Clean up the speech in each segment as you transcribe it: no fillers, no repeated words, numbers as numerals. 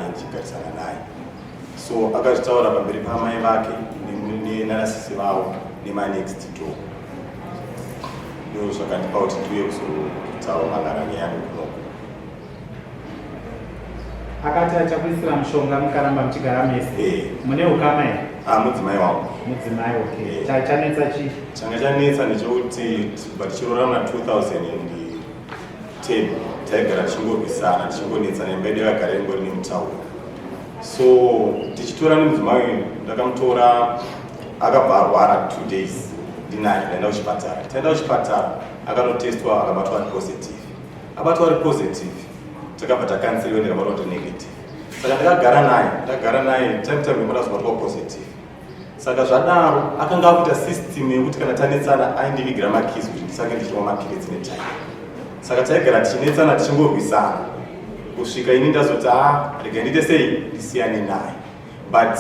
ndichigarisana naye. So akazvitaura pamberi pamai vake nenanasisi vavo nemanext door. Ndo zvakandipa kuti ndiuye kuzotaura mangaranye yangu kunoko. Akati achakuisira mushonga mukaramba muchigara mese. Mune ukama here? Mudzimai wangu. Mudzimai, okay. Chanetsa chii? Changa chanetsa ndechekuti tichirorana 2010 taigara tichingorwisana tichingonetsana imba yedu yakagara ingori nemutauro. So tichitora nemudzimai ndakamutora akabva arwara 2 days ndinaye ndaenda kuchipatara. Taenda kuchipatara akanotestwa akabatwa ari positive. Abatwa ari positive takabva takanseriwa ndikabatwa kuti negative. Saka ndakagara naye time marazobatwa positive. Saka zvadaro akanga akuita system yekuti kana tanetsana aindivigira makisi kuti ndisange ndichimwa mapirizi netime. Saka taigara tichinetsana tichingorwisana kusvika ini ndazoti rega ndiite sei ndisiyane naye. But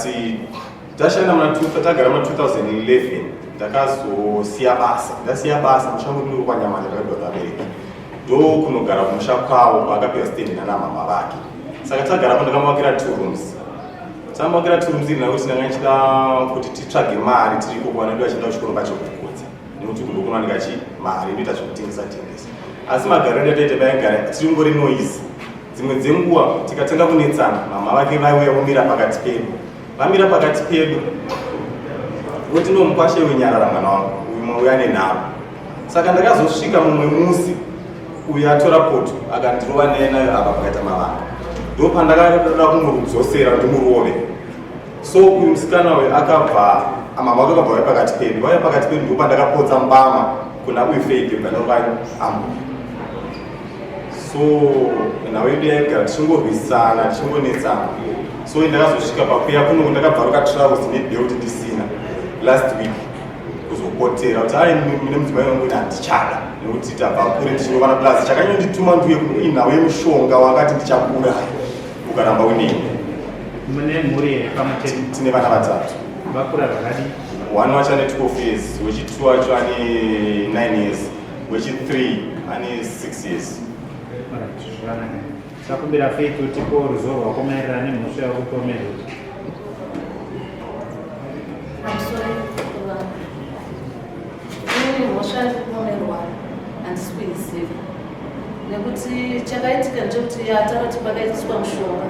tagara muna 2011 ndakazosiya basa. Ndasiya basa mushango ndiri kwanyama ndakabva kuAmerika. Ndo kunogara kumusha kwavo akapera stand nanamama vake. Saka tagarapo ndakamuvakira 2 rooms. Tamuvakira 2 rooms nekuti ndanga ndichida kuti titsvage mari tiriko kuwana ndo achienda kuchikoro chekupfudza. Nekuti kundokuno ndikachi mari ndoita zvekutengesa. Asi magariro ndataita vaigara tiringori noise. Dzimwe dzenguva tikatanga kunetsana mama vake vaiuya vomira pakati pedu. Vamira pakati pedu voti nomukwashe wenyarara mwana wangu umwe uya nenharo. Saka ndakazosvika mumwe musi uyu atora poto akandirova nenayo apa pakaita mavanga. Ndo pandakada kumurudzosera kuti murove. So uyu musikana uyu akabva mama vake akabva pakati pedu. Vauya pakati pedu ndo pandakapodza mbama kuna uyu Faith pandinova so nawe yedu yaigara tichingorwisana tichingonetsana. So ndakazosvika pakuya kuno ndakabva travels nebelt ndisina last week kuzopotera kuti mine mudzimai wangu handichada nekuti tabva kure tichinovana plus chakanyondituma ndiuye kuti nawe mushonga wakati ndichakuraya ukaramba unini. Mune mhuri here pamutemo? Tine vana vatatu. Vakura zvakadii? One wacho ane 12 years, wechi2 wacho ane 9 years, wechi3 ane 6 years. Zvakanaka. Takumbira Faith utipo ruzivo rwako maererano nemhosva yakupomerwa. Mhosva yakupomerwa handisi kuiziva nekuti chakaitika ndechekuti yataura kuti pakaitiswa mushonga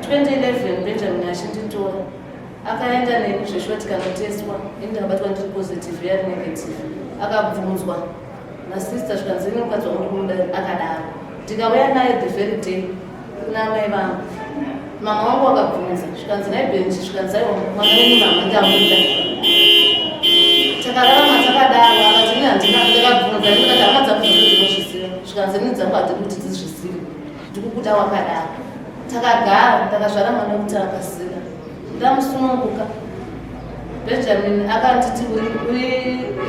2011 Benjamin achinditora akaenda nekuzveshuwa tikanoteswa ini ndakabatwa ndiri positive yari negative. Akabvunzwa nasista zvikanzini mukadzi wangu kumuda akadaro. Ndikauya naye the very day kuna mai vangu. Mama wangu akabvunza zvikanzi naibhenji zvikanzi aiwa mwana wenyu mama ndamuda. Takararama takadaro akati ini handina ndakabvunza ndikati hama dzangu dzinoziva zvikanzi ini dzangu hadziri kuti dzizvizive ndikukuda wakadaro. Takagara ndakazvara mwana wekuti akasiya. Ndamusununguka Benjamin akanditi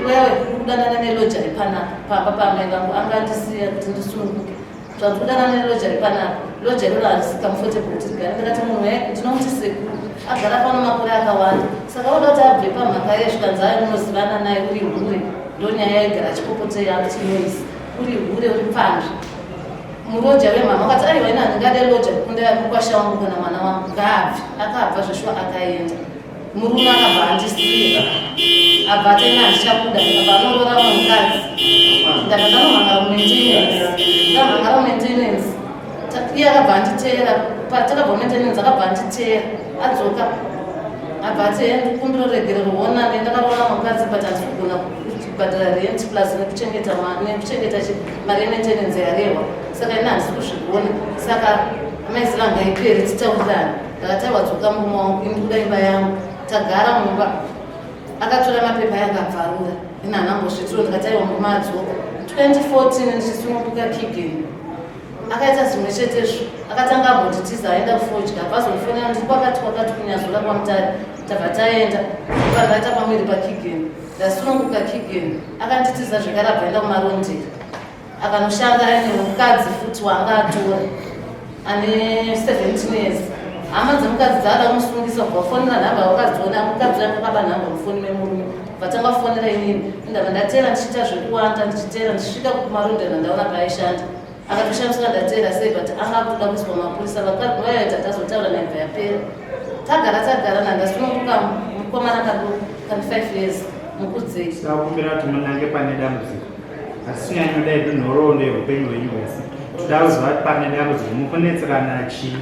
wewe kudanana nelojari panapa pamba pamai vangu angandisiya kuti ndisununguke. Zvanzi kudanana nelojari panapa lojari iro handisi comfortable kuti tigare. Ndakati munhu ndinomuti sekuru agara pano makore akawanda. Saka oda kuti abve pamhaka ye zvikanzi ai munozivana naye uri hure ndonyaya yaigara chipopoteya kuti noisi uri hure uri pfanzvi. Muroja wemama akati aiwa ina handingade loja kunda yakukwasha wangu kana mwana wangu ngaabve. Akabva zveshuwa akaenda. Murume akabva andisiya abva ataina handichakuda abva anorora mukadzi. Ndakati anomhangara maintenance iye akabva anditeera patakabva maintenance akabva anditeera adzoka abva ati ndikumbiro regerero honane ndakarora mukadzi but handisi kugona kubhadhara rent plus nekuchengeta mari yemaintenance yarehwa. Saka ina handisi kuzvigona. Saka maizira ngaiperi titaurirana. Ndakati aiwadzoka murume wangu ini kuda imba yangu tagara mumba. Akatora mapepa yakabvarura ina hanambosvitiro. Ndikati aiwa murume adzoka 2014 ndichisununguka Kigen. Akaita zvimwe chetezvo akatanga ambonditiza aenda kufodya pazofonera ndiri kwakati kunyazola kwamutare tabva taenda pandaita pamwiri paKigen. Ndasununguka Kigen akanditiza zvekare abva aenda kumarondera akanoshanda aine mukadzi futi wanga atora ane 17 years. Hama dzemukadzi dzaada kumusungisa vafonera nhamba wakadziona mukadzi akaba nhamba mufoni memurume vatanga kufonera inini ndabva ndatera ndichiita zvekuwanda ndichitera ndichisvika kumarondera ndaona paaishanda akatoshamisa ndatera sei but anga kutoda kuiswa mapurisa vakaita tazotaura naibva yapera tagara nandasununguka mukomana kani 5 years mukudzei. Tikakumbira kuti munange pane dambudziko asi tinyanyodai dunhoroondo yeupenyu hwenyu hwese toda kuziva kuti pane dambudziko mukunetsekana chii,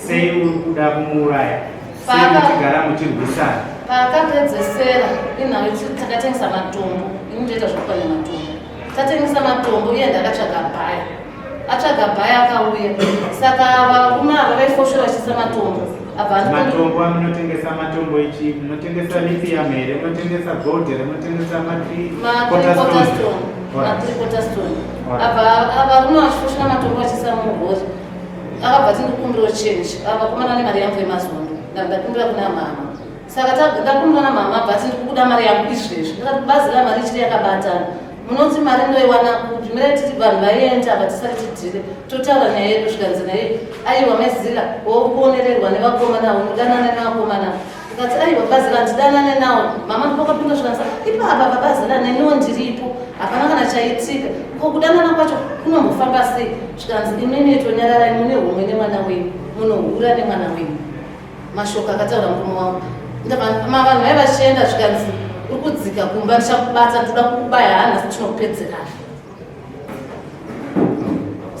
sei uri kuda kumuuraya, sei muchigara muchirwisana. Paakapedzesera inhau takatengesa matombo, ini ndoita zvokupanya matombo, tatengesa matombo iye ndakatsvaga bhaya, atsvaga bhaya akauya, saka varume ava vaifoshora vachiisa matombo. Matombo amunotengesa matombo ichi, munotengesa lithium here, munotengesa gold here, munotengesa matripota stone. Varume vachifoshora matombo vachiisa murori, akabva tindikumbiro change, vakomana nemari yangu yemazondo, ndakumbira kuna mama. Saka ndakumbira na mama bati ndikuda mari yangu izvezvi, ndakati bazi ramari ichiri yakabatana, munoti mari ndoiwana kuti mire titi vanhu vaienda vatisati tidhire totaura nyaya yedu zvikanzi naye aiwa mezira wokuonererwa nevakomana unodanana nevakomana ndikati aiwa bazira ndidanane nawo mama ndipakapinda zvikanzi ipapa babazira neniwo ndiripo hapana kana chaitika ko kudanana kwacho kunombofamba sei zvikanzi imweni tonyararai mune humwe nemwana wenyu munohura nemwana wenyu. Mashoko akataura murume wangu vanhu vai vachienda zvikanzi uri kudzika kumba ndichakubata ndoda kukubaya hanhasi tinopedzerana.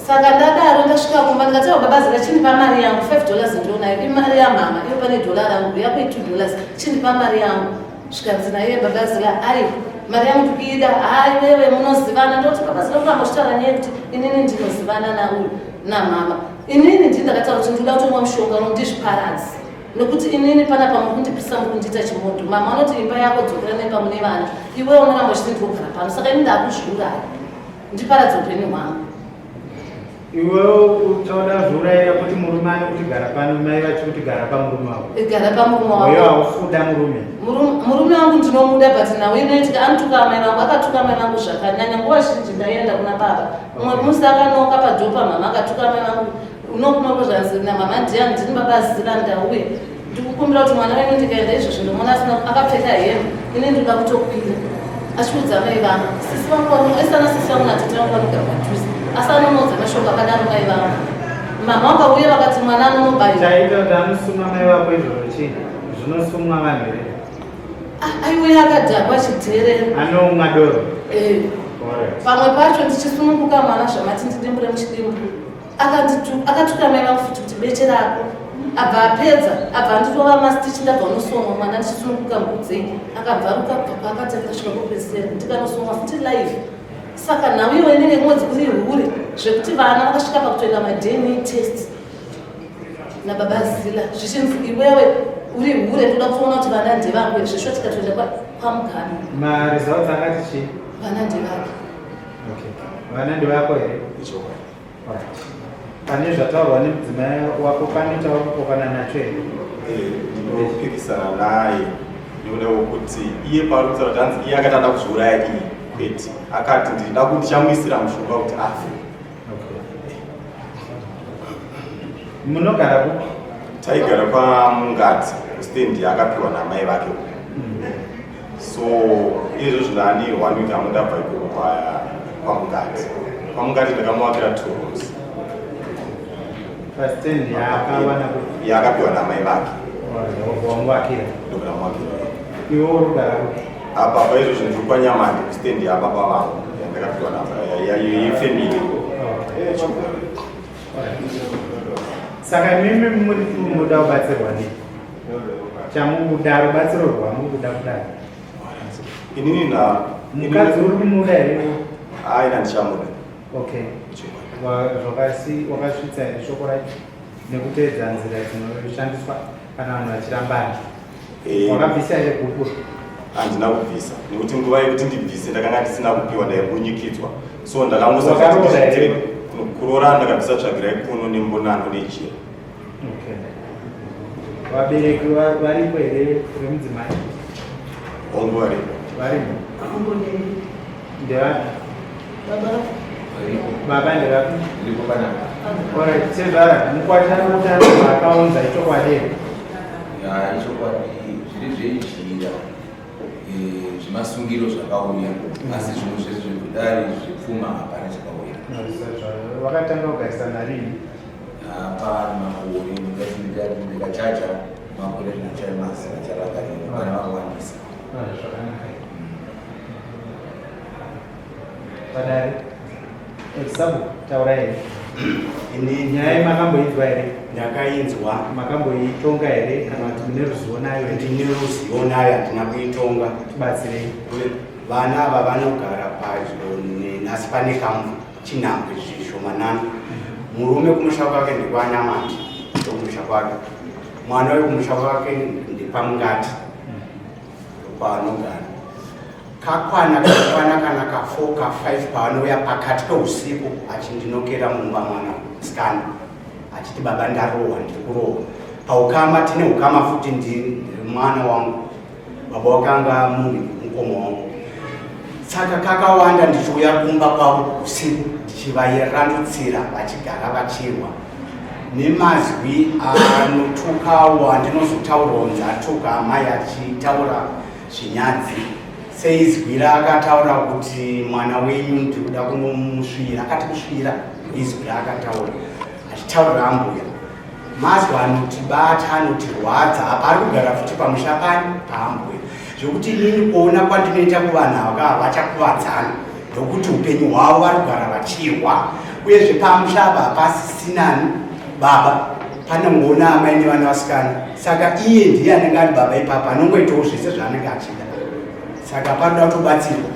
Saka ndadaro ndasvika kumba ndikataura babazira chindipa mari yangu $5 ndionayo imari yamama iyo pane $1 rangu yako $2 chindipa mari yangu zvikanzi naiye babazira ai mari yangu ndikuida hai wewe munozivana ndoti babazira kuramba uchitaura nyaya kuti inini ndinozivana nauyu namama inini ndii ndakataura kuti ndinoda kutomwa mushonga unondizviparadzi nokuti inini pana pamukundipisa mukundiita chimoto mama anoti imba yako dzokera nepa mune vana iwe unoramba uchiti ndogara pano saka ini ndakuzviuraya ndiparadza upenyu hwangu. Iwewo uchaoda zviurayira kuti murume ane kuti gara pano mai vachi kuti gara pamurume wavo gara pamurume wavo uyo haufuda murume wangu ndinomuda but nawe inoitika anotuka mai vangu akatuka mai vangu zvakanyanya nguva zhinji ndaienda kuna baba umwe musi akanoka padhopa mama akatuka mai vangu unokunokozvanzi namama ndiya ndini babazira ndauya ndikukumbira kuti mwana wenyu ndikaenda izvozvo ndomona asina akapfeka hembe ini ndinoda kutopira achiudza mai vangu sisi vangu esana sisi vangu natete vangu vanogara padhuze asi anonodza mashoko akadaro mai vangu mama vakauya vakati mwana anonobayiwa chaita kuti anosumwa mai vako izvozvo chii zvinosumwa vanhu here aiuya akadhakwa chidherera anomwa doro pamwe pacho ndichisununguka mwana zvamati ndidembure muchidimbu akatuka mai vangu futi kuti bete rako abva apedza abva nditova masitichi ndabva unosonwa mwana ndichisununguka mukudzei akabvaruka akati akasvika kupedzisira ndikanosonwa futi live. Saka now iwe inenge mwedzi uri hure zvekuti vana vakasvika pakutoenda madna test nababazila zvichinzi iwewe uri hure ndoda kutoona kuti vana ndevako zvesho tikatoenda kwamugana maresults akati chii vana ndevake. Vana ndevako here pane zvataurwa nemudzimai wako pane chaurikupokana nacho here ndinopikisana naye ndoda kuti iye pauri kutaura kuti hanzi iye akati ada kuzviuraya iye kwete akati ndida kuti ndichamuisira mushonga kuti afe. Munogara kupi? Taigara kwaMungati stendi akapiwa namai vake. So izvozvo ndanirwa ndikuti amudabva ikoko kwaMungati. KwaMungati ndakamuvakira 2 rooms. Pastendi yakawana kupi? Yakapiwa namai vake. Wamuvakira? Ndokuramuvakira. Iwe urikugara kupi? Apa paizvozvo ndiri kwaNyamande kustendi yababa vangu yandakapiwa yefemili. Saka mimi muri muda kubatsirwa ndi chamuda rubatsiro rwamukuda kudai inini na mukadzi uri kumuda here? Aina ndichamuda. Okay. Wakasvitsa here shoko racho nekuteedza nzira dzinoshandiswa kana vanhu vachirambana? Wakabvisa here gukuru? Handina kubvisa nekuti nguva yekuti ndibvise ndakanga ndisina kupiwa ndaibunyikidzwa so ndakangosakuroora kuroora ndakabvisa tsvagirai kuno nembonano nechiro. Vabereki varipo here vemudzimai? Hongu varipo. Varimo? Ndevani? Baba ndevapi? Chezvara mukwatano vakaunza ichokwadi here? Ichokwadi zviri zvenjira zvemasungiro zvakauya asi zvimwe zvezvedare zvepfuma hapana chakauya. wakatanga kugarisana rini? Hapana, makore ndikachacha makore ndinochamasa charagarira kana vakuwanisa. Zvakanaka. Padare ekisabu taura here. Ini Nyaya makamboinzwa here? ndakainzwa, Makamboitonga here kana kuti mune ruzivo nayo? ndine ruzivo nayo, handina kuitonga. Tibatsirei. Vana ava vanogara padyo nhasi pane chinhambwe zvishomanana. Murume kumusha kwake ndekwaNyamati, ndokumusha kwake. Mwana wekumusha kwake ndepamungati, ndokwaanogara. Kakwana kana ka4 ka5 paanouya pakati peusiku achindinokera mumba mwana musikana achiti baba ndarohwa, ndiri kurohwa. Paukama tine ukama futi ndiri mwana wangu, baba wakanga muri mukoma wangu. Saka kakawanda ndichiuya kumba kwavo usiku ndichivarandutsira vachigara vachirwa nemazwi anotukawa. Ndinozotaurawo nzatuka amai achitaura zvinyadzi. Seizwi raakataura kuti mwana wenyu ndikuda kunomusvira, akati kusvira izwi raakataura achitaurira ambuya. Mazwi anotibata, anotirwadza. Apari kugara futi pamusha pani paambuya, zvokuti inini kuona kwandinoita kuvanhu ava vachakuvadzana, ndokuti upenyu hwavo vari kugara vachirwa. Uyezve pamusha apa hapasisinani baba, panongoona amai nevana vasikana. Saka iye ndiye anenge ari baba ipapa, anongoitawo zvese zvaanenge achida. Saka panoda kutobatsirwa.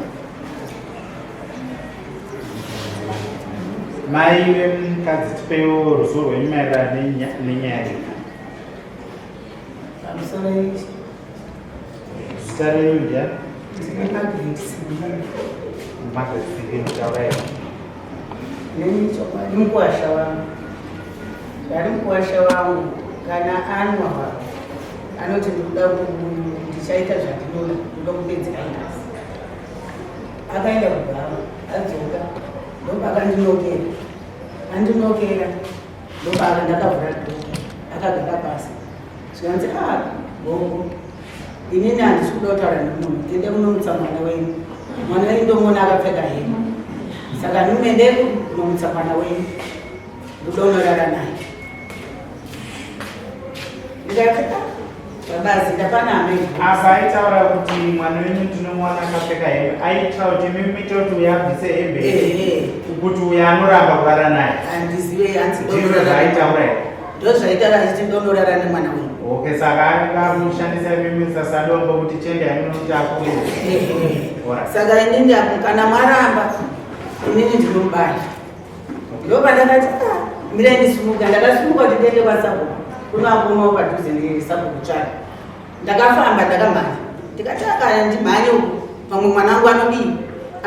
Mai vemukadzi tipewo ruzivo rwenyu maererano nenyaya iyi. Pamusoro ichi Zita renyu ndiani? ndine Magazini taura here. neni chokwadi mukuwasha wangu ndari mukuwasha wangu kana anwa hwaro anoti ndichaita zvandinoda, ndoda kupedzera nhasi. Akaenda kugara adzoka ndopakandinokera, andinokera ndopaka ndakavhura dhoo akagara pasi zvikanzi bongo inini handisi kuda kutaura nemunhu, ende munomutsa mwana wenyu. Mwana wenyu ndomona akapfeka hema, saka numende kunomutsa mwana wenyu ndodonorara naye. Ndikati babazi ndapana amai. Apa aitaura kuti mwana wenyu tinomuona akapfeka hembe, aitaura kuti mimita kuti uya abvise hembe kuti uya anoramba kurara naye. Handizive hanzi Ndizvo zvaitaura here? ndozvaitaura achiti ndonorara nemwana wenyu. Okay, saka akamushandisa mimisa sadombo kuti tendai munoti akure. Saka inini kana mwaramba inini ndinomubaya. Ndopandakati mira ndisimuka, ndakasimuka kuti ndiende kwaSabhuku, kunoakomawo padhuze neSabhuku tsvaka. Ndakafamba ndakamhanya, ndikati kana ndimhanye uku pamwe mwanangu anodii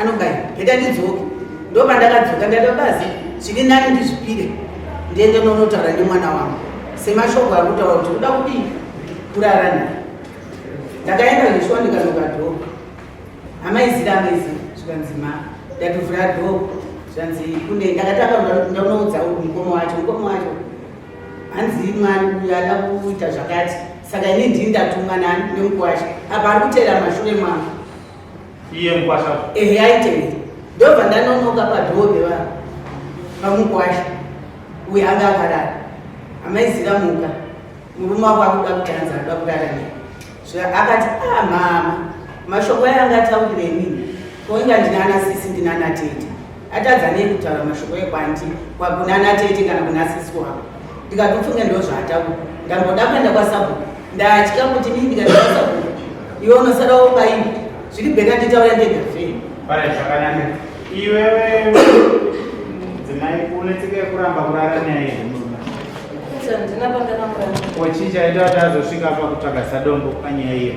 anogaya, ndeta ndidzoke. Ndopandakadzoka ndatobazi zviri nani ndizvipire ndiende nonotaura nemwana wangu semashoko ari kutaura kuti uda kudii kurara naye. Ndakaenda zvishwa ndikanoka dhoo, amaizira amaizira zvikanzima ndatovhura dhoo zvanzi kune ndakataka ndaunoudza mukoma wacho hanzi mwari uyu ada kuita zvakati, saka ini ndini ndatumwa nani nemukuwasha apa ari kuteera mashure mwangu. Iye mukwasha Aiteera ndobva ndanonoka padhoo pevanhu pamukuwasha uyu anga akarara amaizira muka murume wako akuda kutanza akuda kurara naye. Akati mama mashoko aya angataurire inini koinga ndinana sisi ndinana tete, atadza nei kutaura mashoko ekwandi kwakunana tete kana kuna sisi wako. Ndikatofunga ndozvaataura, ndangoda kuenda kwaSabhuku, ndatya kuti nii ndikaenda kwaSabhuku iwe unosarawo paivi, zviri bheka nditaura ndega fei. pane zvakanaka. Iwewe dzimai unetsike kuramba kurara naye murume? Ndina pandakamurana. Wachichaita kuti azosvika pakutsvaga sadombo panyaya iyo?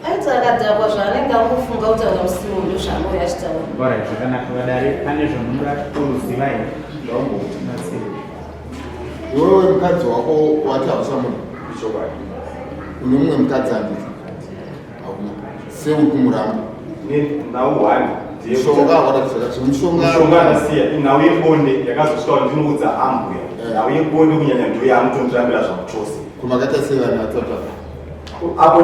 Aiti akadhakwa zvaanenge angofunga kutaura musiwo ndozvaanouya achitaura. Bora zvakanaka. Vadare pane zvamunoda kuziva here? Ndaumbotinatsira. Iwewe mukadzi wako wati hausa munhu chokwadi, une mumwe mukadzi handiti hauna, seuri kumuramba Now one. mishonga waratidza Mishonga anasiya nhau yebonde yakazosvika kuti ndinoudza ambuya. Nhau yebonde kunyanya ndiyo yamutondirambira zvakutose. kumakaita sevana vatata Apo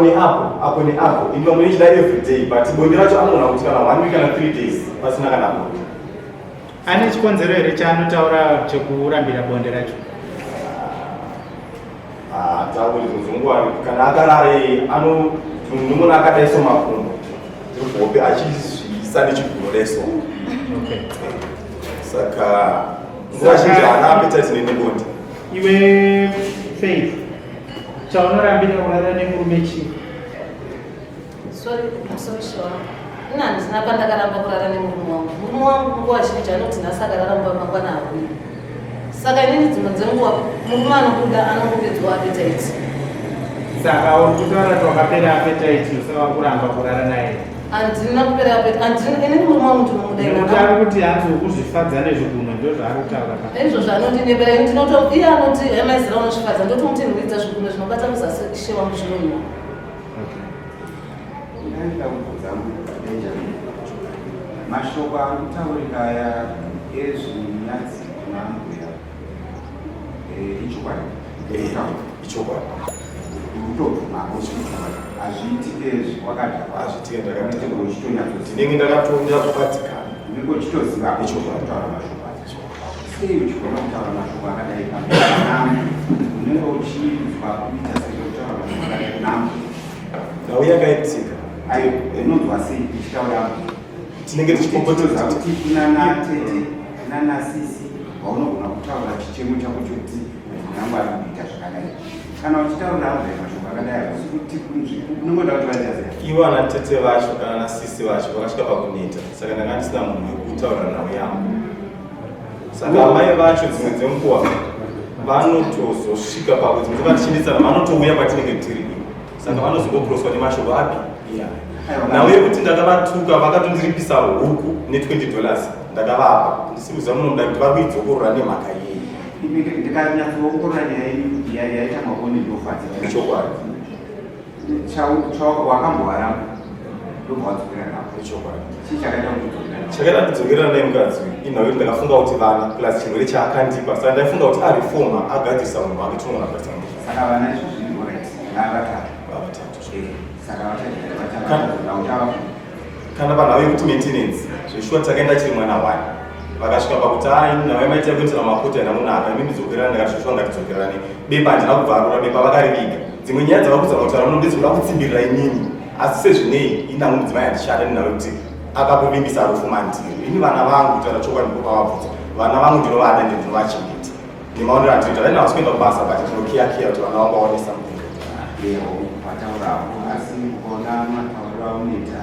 neapo indongo ichida every day, but bonde racho anoona kuti kana 1 week kana 3 days pasina kana bonde. ane chikonzero here chaanotaura chekurambira bonde racho? tauri muzunguwari kana akarare nomuna akadaiso makumbo hope achizviisa nechiguro reso. Saka nguva zhinji haana appetite nenebonde. Iwe Faith, chaunorambira kurara nemurume chii? Sorry, I'm so sure. Ndina pandakaramba kurara nemurume wangu. Murume wangu nguva zhinji anoti nhasi akararamba mangwana hakuyi. Saka inini dzimwe dzenguva murume anobuda anongopedzwa appetite. Saka urikutaura kuti wakapera appetite usava kuramba kurara naye? Handina kupera appetite. Inini murume wangu ndinomuda. Nekuti ari kuti hanzokuzvifadza nezviguno ndozvaarikutaura. Izvo zvanondinebera ndinoto iye anoti emaizira unosvifadza ndoti muti ndinoita zviguno zvinobata muzasi ishe wangu zvinonywa. Mashoko akutaurika aya ezvinyatsi kunaambuya ichokwadi Ichokwadi. hazviitike wakadhakwa Hazviitike ndinenge ndakatonda kubatikana. ndinenge uchitoziva kutaura mashoko acho. Sei uchigona kutaura mashoko akadai panamu unenge uchinzwa kuita sekutaura mashoko akadai namu Nhau yakaitika. inonzwa sei ichitaura Tinenge tichikokotoza kuti kunana tete kunana sisi vaunogona kutaura chichemo chako chokuti munangu ari kuita zvakadai kana uchitaura ambai mashoko akadai akusi kuti unongoda kuti vachaziva ivo ana tete vacho kana nasisi vacho vakasvika pakuneta. Saka ndanga ndisina munhu wekutaura nhau yangu. Saka amai vacho dzimwe dzenguva vanotozosvika pakuti tichinetsana vanotouya patinenge tiri. Saka vanozongokroswa nemashoko api nhau yekuti ndakavatuka vakatondiripisa huku ne$20 ndakavapa ndisikuziva munomuda kuti vakuidzokorora nemhaka yei. ndikanyatsoongorora nyaya yaita maboni ndofadzira Ichokwadi. wakambovaramba ndobva wadzokera napo Ichokwadi. chii chakaita kuti chakaita ndidzokerera naye mukadzi inhau yekuti ndakafunga kuti vana plus chirwere chaakandipa. Saka ndaifunga kuti arifoma agadzirisa munhu wake tonona kuratisa munhu. saka vana izvozviri orit vavatatu Vavatatu. saka vachava Kana panhau yekuti maintenance zveshuwa takaenda chiri mwana 1 vakasvika pakuti nhau yamaita kuitira mafuta namunaka imi ndidzokerana ndakatoshuwa ngatidzokerane bepa handina kubvarura bepa vakariviga. Dzimwe nyaya dzavakuzama kutaura muno ndizvoda kutsimbirira inini asi sezvinei inangu mudzimai handishanda nenhau yekuti akakuvimbisa arufuma ndiri. Ini vana vangu kutaura chokwadi ndikopavabvudza vana vangu ndinovada ende ndinovachengeta nemaonero andinoita daina vasikuenda kubasa but ndinokiyakiya kuti vana vangu vaonesa mubindu. lero vataurawo asi kona matauriro aunoita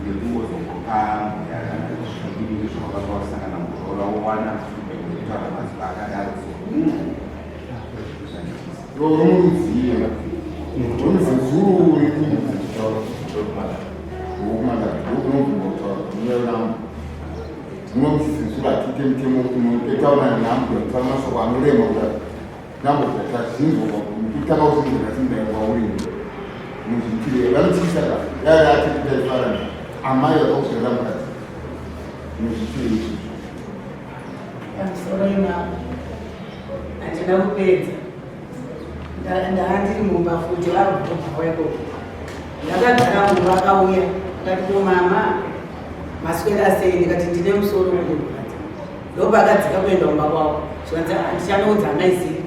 nekungozongopa zvidii zvakakawasangana muroora wowana kutaura mazwi akadaro Romuziya. Romuzuzuru unomsizisula tuke mtemo etauna nambo tamasoko anorema kuti nambo tazinzwa kutanga kuzinzira simba wauri muzvikire vanotikisaka yaya atikuitaifara amai akakusvera mukati muzvikire izvi pamusoro imamo handina kupedza ndanga ndiri mumba futi varikubva weko ndakagara munhu vakauya akati ko mama maswera sei ndikati ndine musoro kundorwadza ndopakadzika kuenda kumba kwavo zvanzi handichanoudza amaizii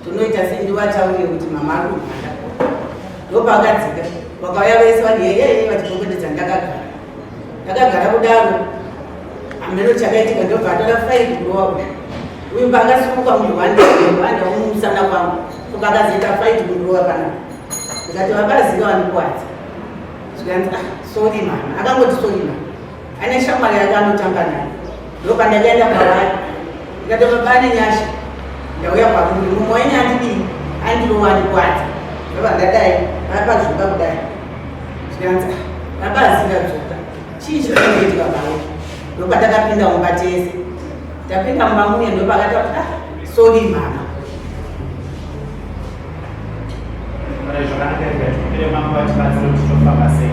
tonoita sei ndivataurire kuti mama ari kurwanda ndopakadzika vakauya vese vati yeyeye vachikokwededza ndakagara kudaro hameno chakaitika ndobva atora 5 kurowa uyu pakasimuka munhu wanda umusana kwangu pakazita 5 kurowa panapa ndikati vakaziva vanikuwadza zvikanzi sori mama akangoti sori mama ane shamwari yake anotamba naye ndopandakaenda pavari ndikati baba ane nyasha ndauya kwakuri mumwe wenyu andidii andirowa ndikuwadza ndobva ndadai apazvuka kudai zvikanzi vakaziva dzoka chii chinoitika pavo ndopatakapinda mumba tese tapinda mumba muye ndopakata sori mama zvakanaka ire mama vatibatsire kuti tofamba sei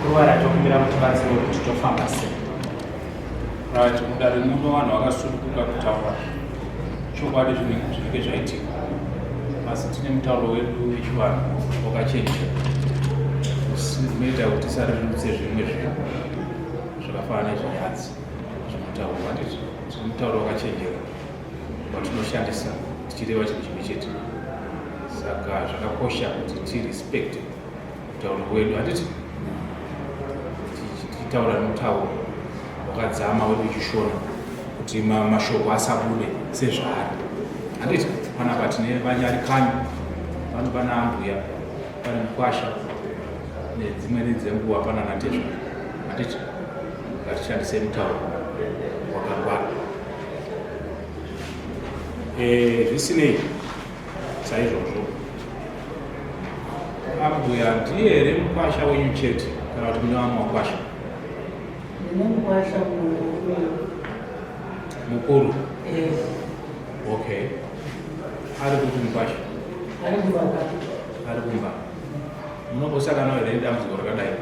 kuruva ratokumbira kuti batsire kuti tofamba sei. Right, mudare muno vanhu vakasununguka kutaura chokwadi zvinenge zvaitika asi tine mutauro wedu wechivanhu wakachenja unoita kuti tisarerutse zvimwe zvinhu zvakafanana nezvenyadzi zvinotaurwa ndizvo mutauro wakachenjera watinoshandisa tichireva chinhu chimwe chete. Saka zvakakosha kuti tirespect mutauro wedu, handiti tichitaura nemutauro wakadzama wedu uchishona kuti mashoko asabude sezvaari, handiti panapa tine vanyari kanyi, vano pana ambuya, pane mukwasha nedzimweni dzenguva pana natezva, handiti ngatishandise mutauro wakangwara. Zvisinei saizvozvo, ambuya ndiye here mukwasha wenyu chete kana kuti mune vamwe makwasha? Ndine mukwasha mukuru. Okay. Ari kuti mukwasha? Ari kumba. Ari kumba. Munombosanganawo here nedambudziko rakadai?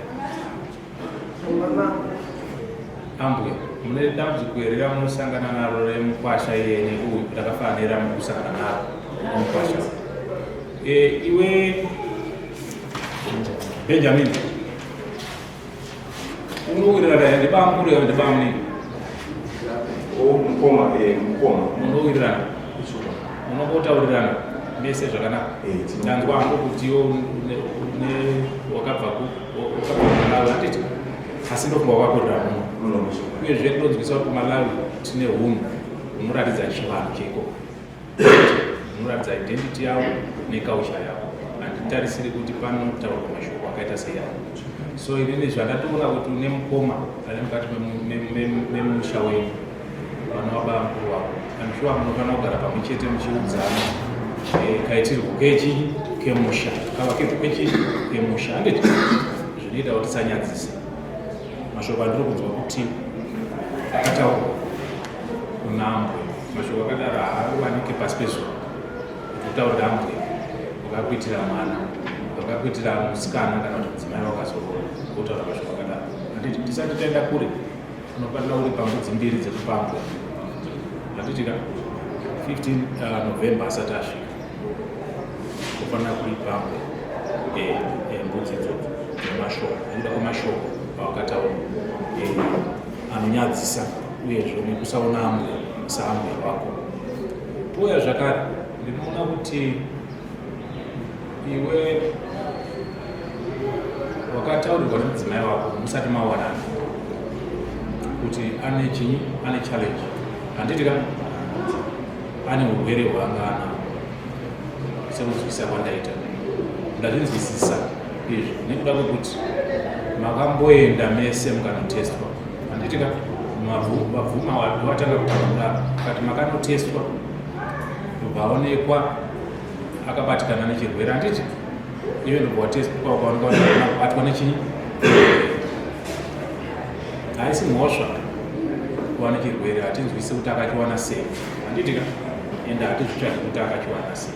Ambuya, mune dambudziko here ramunosangana naro remukwasha iyeni uyu rakafanira mukusangana naro mukwasha? Iwe Benjamin, unowirirana ndibamukuru ndibamuni? Mukoma. Munowirirana? Unongotaurirana mese zvakanaka? Tanzwa hangu kuti iwo wakabva kuMalawi, handiti? Asi ndofunga wakakorera muno. Uyezve tinonzwisa kuti kuMalawi tine hunhu hunoratidza chivanhu cheiko, hunoratidza identity yavo neculture yavo. Handitarisiri kuti panotaurwa mashoko akaita seyawo. So inini zvandatoona kuti une mukoma ari mukati memusha wenyu, vana baba mukuru wako, amshuwa munofanira kugara pamwe chete muchiudzana kaitirwo kechi kemusha, kavakirwo kechi kemusha, handiti zvinoita kuti tisanyadzise. Mashoko andiri kunzwa kuti akataurwa kuna ambuya, mashoko akadaro haawanike pasi pezuva. Kutaurira ambuya wakakuitira mwana, wakakuitira musikana kana kuti mudzimai wakazorora, wotaura mashoko akadaro. Handiti tisati taenda kure, unofanira uri pambudzi mbiri dzekupa ambuya. Handiti 15 November asati asvika, unofanira kuripa ambuya mbudzi idzodzo nemashoko, nekuda kwemashoko awakataura anonyadzisa, uyezve nekusaona ambuya saambuya wako. Uye zvakare ndinoona kuti iwe wakataurirwa nemudzimai wako musati mawanana kuti ane chinyi, ane challenge, handiti ka ane urwere hwaanga anahwo sekunzwisisa kwandaita. Ndazvinzwisisa izvi nekuda kwekuti makamboenda mese mukanotestwa, handiti ka mabvuma watanga kutaura kati makanotestwa vaonekwa akabatikana nechirwere, handiti iwe ndobva watestwa ukaonekwa kubatwa nechinyi. Haisi mhosva kuva nechirwere, hatinzwisi kuti akachiwana sei, handiti ka ende hatizvitsvagi kuti akachiwana sei.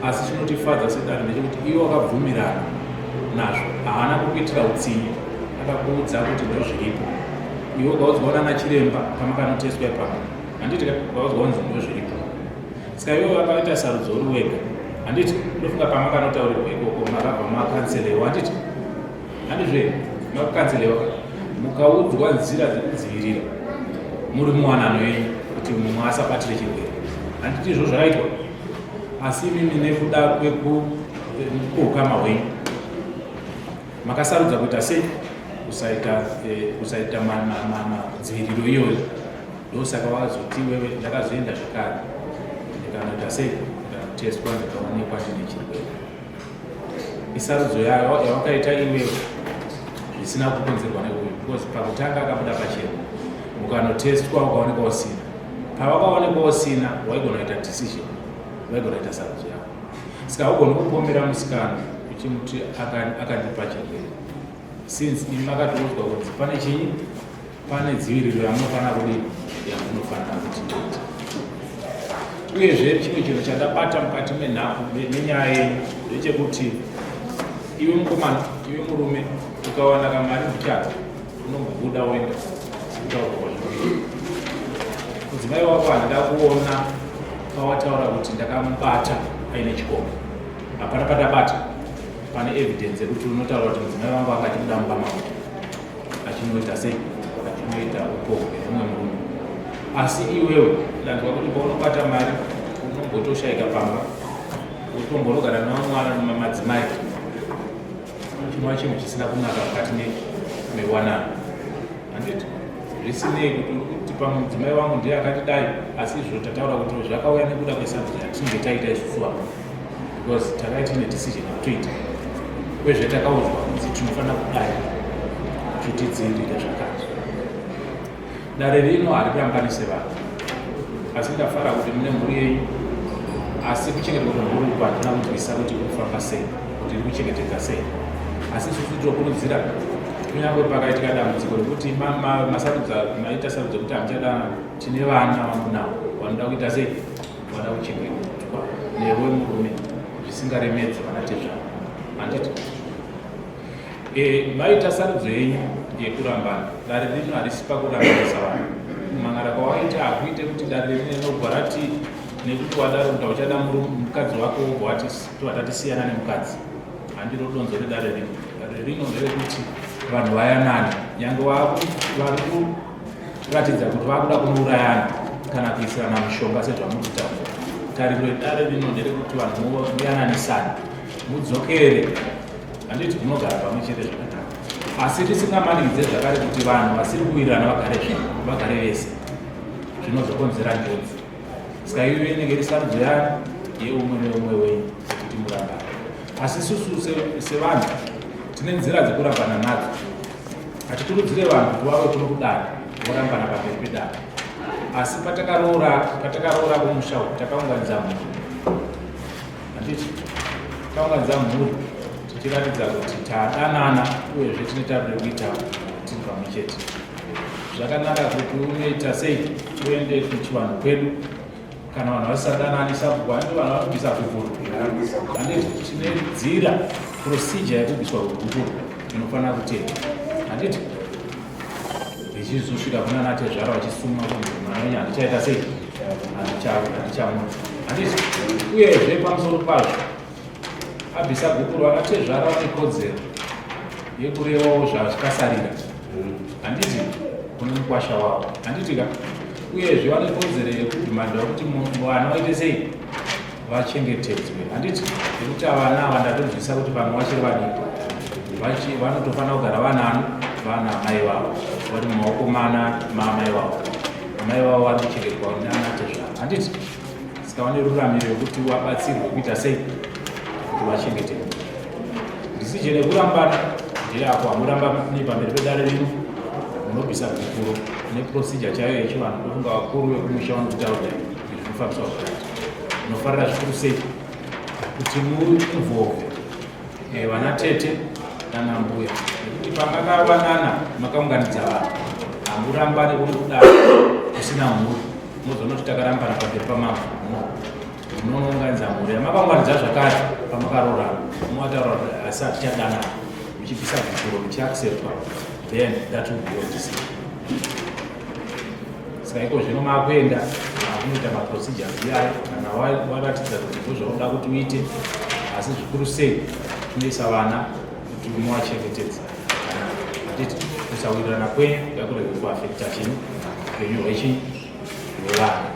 Asi chinotifadza sedare ndechekuti iwe wakabvumirana nazvo, haana kukuitira utsinye, akakuudza kuti ndo zviripo. Iwe ukaudzwaona nachiremba pamakanotestwa ipapo, handiti ka ukaudzwa kunzi ndo zviripo. Saka iwe wakaita sarudzo uri wega, handiti ndofunga pamakanotaurirwa ikoko makabva makanselewa, handiti handizve makanselewa mukaudzwa nzira dzekudzivirira muri muwanano yenyu kuti mumwe asabatire chirwere, handiti izvo zvakaitwa. Asi mimi nekuda kwekuukama hwenyu makasarudza kuita sei kusaita dziviriro iyoyo. Ndosaka wazoti wewe ndakazoenda zvakare ndikanoita sei ndikatestwa ndikaonekwa ndine chirwere. Isarudzo yawakaita iwewe zvisina kukonzerwa neuyu, because pakutanga akabuda pachena, mukanotestwa ukaonekwa usina. Pawakaonekwa usina waigona kuita decision, waigona kuita sarudzo yako. Saka haugoni kupomera musikana uchimuti akandipa chirwere, since imi makatoudzwa kuti pane chinyi, pane dziviriro yamunofanira kudini, yamunofanira kuti. Uyezve chimwe chinhu chandabata mukati menyaya yenyu ndechekuti iwe mukomana, iwe murume, ukawana kamari muchato unombobuda wenda kutaurwa zviri. Mudzimai wako handida kuona pawataura kuti ndakamubata aine chikomo, hapana patabata. Pane evidence yekuti unotaura kuti mudzimai wangu akachibuda mumba mangu achinoita sei, achinoita upofu nemumwe murume. asi iwewe danzwa kuti paunobata mari unongotoshayika pamba utombologara navamwana madzimai chinova chinhu chisina kunaka mukati mewanano handiti zvisinei kuti pamwe mudzimai wangu ndiye akatidai asi izvo tataura kuti zvakauya nekuda kwesarudzo yatinenge taita isusu vamwe because takaita nedecision yekutoita kwezve takaudzwa kuti tinofanira kudai kuti tidzivirire zvakati dare rino harirambanise vanhu asi ndafara kuti mune mhuri yenyu asi kuchengetedza mhuri uku handina kunzwisa kuti kufamba sei kuti iri kuchengetedza sei asi isusu tinokurudzira kunyange pakaitika dambudziko rekuti masarudza maita sarudzo kuti hamuchada tine vana vamunavo vanoda kuita sei vanoda kuchengetedzwa newe murume zvisingaremedzi vanatezvavo handiti maita sarudzo yenyu yekurambana dare rino harisi pakurambanisa vanhu kumangara kwawaita hakuite kuti dare rino rinogwara ti nekuti wadaro kuti hauchada mukadzi wako watatisiyana nemukadzi handiro donzo redare rino. Dare rino nderekuti vanhu vayanana nyange vari kuratidza kuti vakuda kunourayana kana kuisirana mishonga sezvamurikutaura. Tariro yedare rino nderekuti vanhu muyananisane mudzokere handiti munogara pamwe chete zvakanaka asi tisingamanidze zvakare kuti vanhu vasiri kuwirirana vagare vese zvinozokonzera njodzi. Saka iyo inenge iri sarudzo yanyu yeumwe neumwe wenyu kuti murambane asi isusu sevanhu tine nzira dzekurambana nadzo. Hatikurudzire vanhu kuti vave kuno kudare vorambana pamberi pedare asi patakaroora kumusha uku takaunganidza mhuri handiti takaunganidza mhuri tichiratidza kuti tadanana uyezve tine tariro kuita tiri pamwe chete. Zvakanaka kuti unoita sei uende kuchivanhu kwedu kana vanhu vasisadanani sabhuku handi vanhu vanobvisa kukuru handiti tine nzira procedure yekubviswa kukuru inofanira kuteedzwa handiti zvichizosvika kuna natezvara vachisuma kuti mwana wenyu handichaita sei handichamuti handiti uyezve pamusoro pazvo abvisa gukuru vanatezvara vane kodzero yekurevawo zvazvikasarira handiti kune mukwasha wavo handitika uyezve vane kodzero yekudhimandira kuti vana vaite sei vachengetedzwe handiti nekuti vana ava ndatonzwisa kuti vamwe vachiri vadiki vanotofanira kugara vana mai vavo vari mumaoko mamai vavo amai vavo vari kuchengetwa nanatezvara handiti saka vane ruramiro yekuti vabatsirwe kuita sei kuti vachengetedzwe. Decision yekurambana ndeyapo hamurambani pamberi pedare rino munobvisa kukuru neprocedure chayo yechivanhu ndofunga vakuru vekumusha vanokutaura zvinofambiswa zvakati munofarira zvikuru sei kuti muinvolve vana tete nana mbuya nekuti pamakavanana makaunganidza vanhu hamurambani kuri kudaro kusina mhuri mozonoti takarambana pamberi pamambo munounganidza mhuri yamakaunganidza zvakare pamakaroorana munotaura kuti asi hatichadanana muchibvisa kukuru muchiacceptwa then that will be your decision. Saka iko zvino makuenda akunoita maprocedures iyayo kana waratidza kuti ndozvaunoda kuti uite asi zvikuru sei kunoisa vana kuti muwachengetedza handiti kusawirirana kwenyu ngakurege kuafekta chinhu upenyu hwevana.